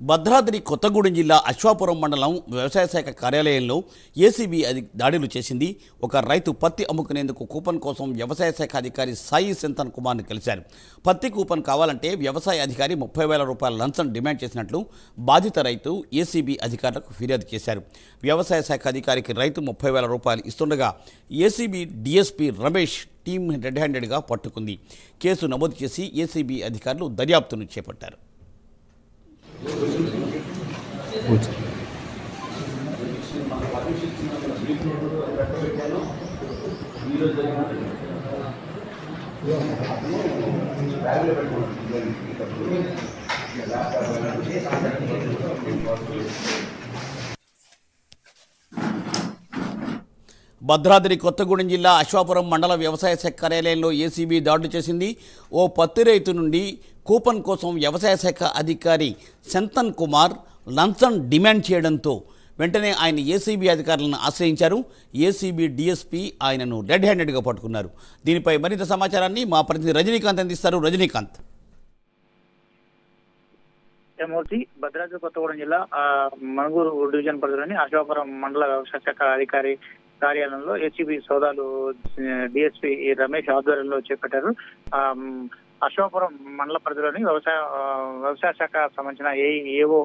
భద్రాద్రి కొత్తగూడెం జిల్లా అశ్వాపురం మండలం వ్యవసాయ శాఖ కార్యాలయంలో ఏసీబీ దాడులు చేసింది. ఒక రైతు పత్తి అమ్ముకునేందుకు కూపన్ కోసం వ్యవసాయ శాఖ అధికారి సాయి సెంతన్ కుమార్ను కలిశారు. పత్తి కూపన్ కావాలంటే వ్యవసాయ అధికారి 30,000 రూపాయల లంచం డిమాండ్ చేసినట్లు బాధిత రైతు ఏసీబీ అధికారులకు ఫిర్యాదు చేశారు. వ్యవసాయ శాఖ అధికారికి రైతు 30,000 రూపాయలు ఇస్తుండగా ACB DSP Ramesh team red హ్యాండెడ్గా పట్టుకుంది. కేసు నమోదు చేసి ఏసీబీ అధికారులు దర్యాప్తును చేపట్టారు. భద్రాద్రి కొత్తగూడెం జిల్లా అశ్వాపురం మండల వ్యవసాయ శాఖ కార్యాలయంలో ఏసీబీ దాడులు చేసింది. ఓ పత్తి రైతు నుండి కూపన్ కోసం వ్యవసాయ శాఖ అధికారి సెంతన్ కుమార్ లంచం డిమాండ్ చేయడంతో వెంటనే ఆయన ఏసీబీ అధికారులను ఆశ్రయించారు. ఏసీబీ డీఎస్పీ ఆయనను రెడ్ హ్యాండెడ్గా పట్టుకున్నారు. దీనిపై మరింత సమాచారాన్ని మా ప్రతినిధి రజనీకాంత్ అందిస్తారు. రజనీకాంత్. మూర్తి భద్రాద్రి కొత్తగూడెం జిల్లా మణుగూరు డివిజన్ పరిధిలోని అశ్వాపురం మండల వ్యవసాయ శాఖ అధికారి కార్యాలయంలో ఏసీబీ సోదాలు డిఎస్పీ రమేష్ ఆధ్వర్యంలో చేపట్టారు. అశ్వాపురం మండల పరిధిలోని వ్యవసాయ శాఖ సంబంధించిన ఏవో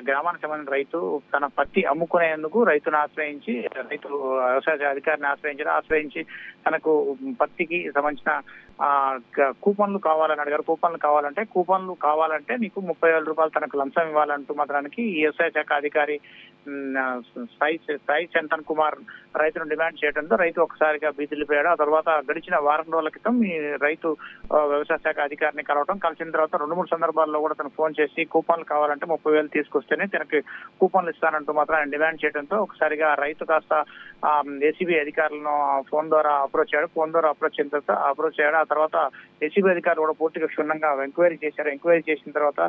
గ్రామానికి సంబంధించిన రైతు తన పత్తి అమ్ముకునేందుకు రైతు వ్యవసాయ అధికారిని ఆశ్రయించి తనకు పత్తికి సంబంధించిన కూపన్లు కావాలని అడిగారు. కూపన్లు కావాలంటే నీకు 30,000 రూపాయలు తనకు లంచం ఇవ్వాలంటూ మాత్రానికి వ్యవసాయ శాఖ అధికారి సాయి సెంతన్ కుమార్ రైతును డిమాండ్ చేయడంతో రైతు ఒకసారిగా బీదిలిపోయాడు. ఆ తర్వాత గడిచిన వారం రోజుల క్రితం ఈ రైతు వ్యవసాయ శాఖ అధికారిని కలిసిన తర్వాత 2-3 సందర్భాల్లో కూడా తను ఫోన్ చేసి కూపన్లు కావాలంటే 30,000 తీసుకొస్తేనే తనకి కూపన్లు ఇస్తానంటూ మాత్రం ఆయన డిమాండ్ చేయడంతో ఒకసారిగా రైతు కాస్త ఏసీబీ అధికారులను ఫోన్ ద్వారా అప్రోచ్ అయ్యాడు. ఆ తర్వాత ఏసీబీ అధికారులు కూడా పూర్తిగా క్షుణ్ణంగా ఎంక్వైరీ చేశారు. ఎంక్వైరీ చేసిన తర్వాత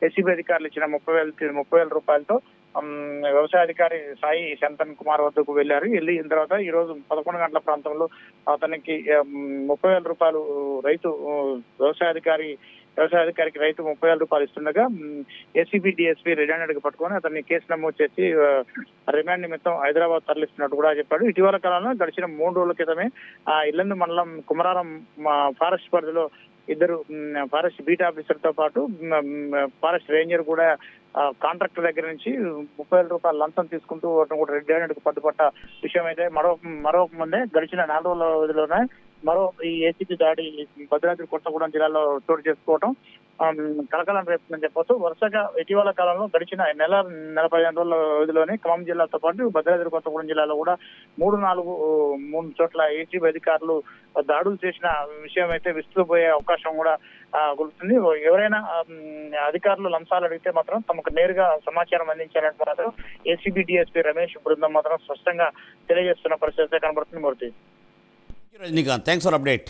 ఏసీబీ అధికారులు ఇచ్చిన 30,000 రూపాయలతో వ్యవసాయ అధికారి సాయి సెంతన్ కుమార్ వద్దకు వెళ్ళిన తర్వాత ఈ రోజు 11 గంటల ప్రాంతంలో అతనికి 30,000 రూపాయలు వ్యవసాయ అధికారికి రైతు 30,000 రూపాయలు ఇస్తుండగా ఏసీబీ డీఎస్పీ రెడ్ హ్యాండెడ్ గా పట్టుకొని అతన్ని కేసు నమోదు చేసి రిమాండ్ నిమిత్తం హైదరాబాద్ తరలిస్తున్నట్టు కూడా చెప్పాడు. ఇటీవల కాలంలో గడిచిన 3 రోజుల క్రితమే ఇల్లందు మండలం కుమరారం ఫారెస్ట్ పరిధిలో ఇద్దరు ఫారెస్ట్ బీట్ ఆఫీసర్ తో పాటు ఫారెస్ట్ రేంజర్ కూడా కాంట్రాక్టర్ దగ్గర నుంచి 30,000 రూపాయలు లంచం తీసుకుంటూ కూడా రెడ్ హ్యాండెడ్ కు పట్టుబట్ట విషయం అయితే మరో ముందే గడిచిన 4 రోజుల వ్యవధిలోనే మరో ఈ ఏసీబీ దాడి భద్రాద్రి కొత్తగూడెం జిల్లాలో చోటు చేసుకోవడం కలకలం రేపుతుందని చెప్పొచ్చు. వరుసగా ఇటీవల కాలంలో గడిచిన 15 రోజుల వ్యవధిలోనే ఖమ్మం జిల్లాతో పాటు భద్రాద్రి కొత్తగూడెం జిల్లాలో కూడా 3 చోట్ల ఏసీబీ అధికారులు దాడులు చేసిన విషయం అయితే విస్తుపోయే అవకాశం కూడా గుర్తుంది. ఎవరైనా అధికారులు లంచాలు అడిగితే మాత్రం తమకు నేరుగా సమాచారం అందించాలంటే మాత్రం ఏసీబీ డీఎస్పీ రమేష్ బృందం మాత్రం స్పష్టంగా తెలియజేస్తున్న పరిస్థితి కనబడుతుంది. Murthy. Rajinikanth, thanks for update.